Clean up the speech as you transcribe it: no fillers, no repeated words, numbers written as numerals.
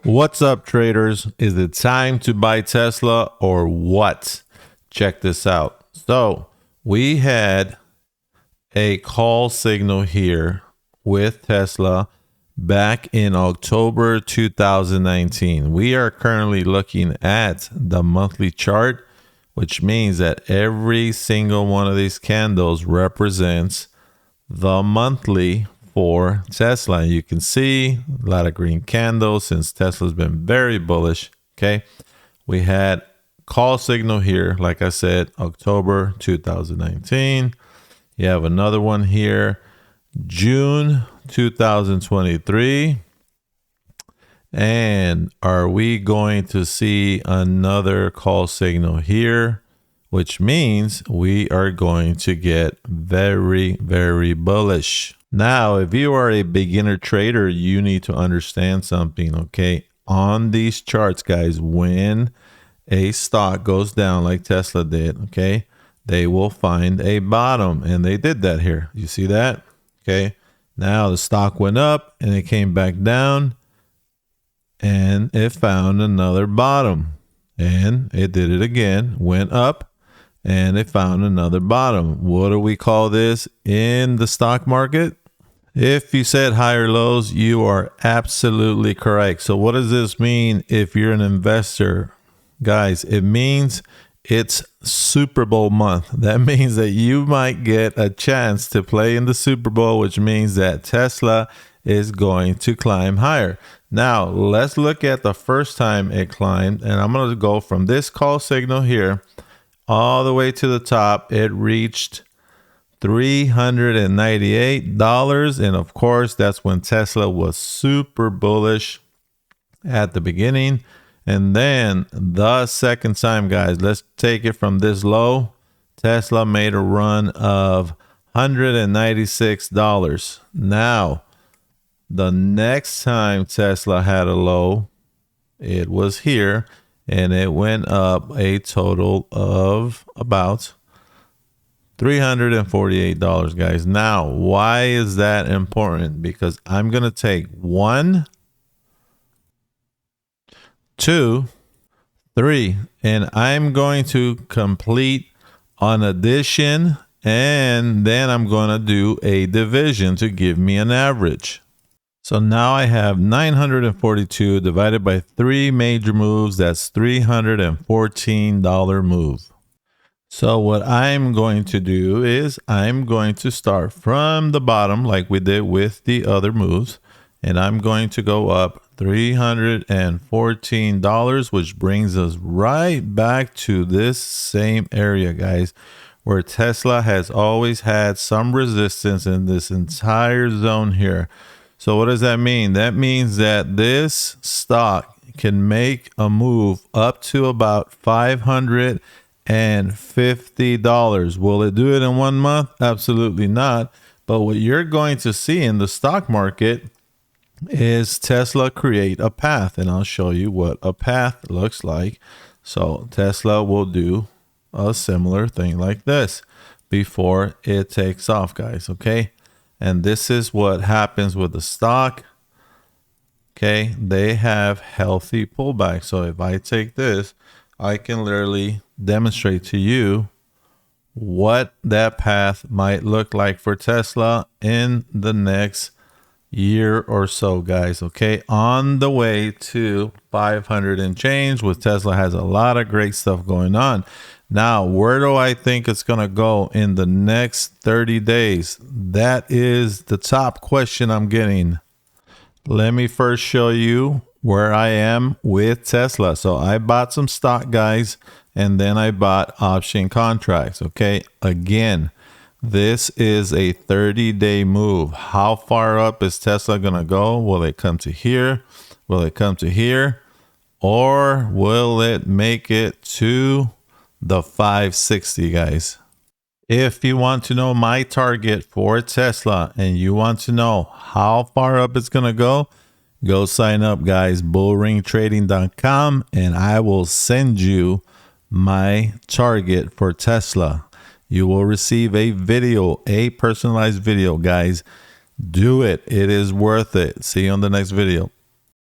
What's up, traders? Is it time to buy Tesla or what? Check this out. So we had a call signal here with Tesla back in October 2019. We are currently looking at the monthly chart, which means that every single one of these candles represents the monthly for Tesla. You can see a lot of green candles since Tesla's been very bullish. Okay, we had call signal here, like I said, October 2019. You have another one here, June 2023. And are we going to see another call signal here, which means we are going to get very, very bullish. Now, if you are a beginner trader, you need to understand something, okay? On these charts, guys, when a stock goes down like Tesla did, okay, they will find a bottom, and they did that here. You see that? Okay. Now the stock went up and it came back down and it found another bottom, and it did it again, went up and it found another bottom. What do we call this in the stock market? If you said higher lows, you are absolutely correct. So what does this mean if you're an investor? Guys, it means it's Super Bowl month. That means that you might get a chance to play in the Super Bowl, which means that Tesla is going to climb higher. Now, let's look at the first time it climbed, and I'm going to go from this call signal here all the way to the top. It reached $398, and of course, that's when Tesla was super bullish at the beginning. And then the second time, guys, let's take it from this low. Tesla made a run of $196. Now, the next time Tesla had a low, it was here, and it went up a total of about $348, guys. Now, why is that important? Because I'm going to take 1, 2, 3, and I'm going to complete an addition, and then I'm going to do a division to give me an average. So now I have 942 divided by 3 major moves. That's $314 move. So what I'm going to do is I'm going to start from the bottom like we did with the other moves, and I'm going to go up $314, which brings us right back to this same area, guys, where Tesla has always had some resistance in this entire zone here. So what does that mean? That means that this stock can make a move up to about $550. Will it do it in 1 month? Absolutely not. But what you're going to see in the stock market is Tesla create a path, and I'll show you what a path looks like. So Tesla will do a similar thing like this before it takes off, guys. Okay. And this is what happens with the stock. Okay. They have healthy pullback. So if I take this, I can literally demonstrate to you what that path might look like for Tesla in the next year or so, guys. Okay, on the way to 500 and change with Tesla. Has a lot of great stuff going on. Now, where do I think it's gonna go in the next 30 days? That is the top question I'm getting. Let me first show you where I am with Tesla. So I bought some stock, guys, and then I bought option contracts. Okay, again, this is a 30-day move. How far up is Tesla gonna go? Will it come to here? Will it come to here? Or will it make it to the 560, guys? If you want to know my target for Tesla and you want to know how far up it's gonna go sign up, guys, bullringtrading.com, and I will send you my target for Tesla. You will receive a video, a personalized video, guys. Do it. It is worth it. See you on the next video.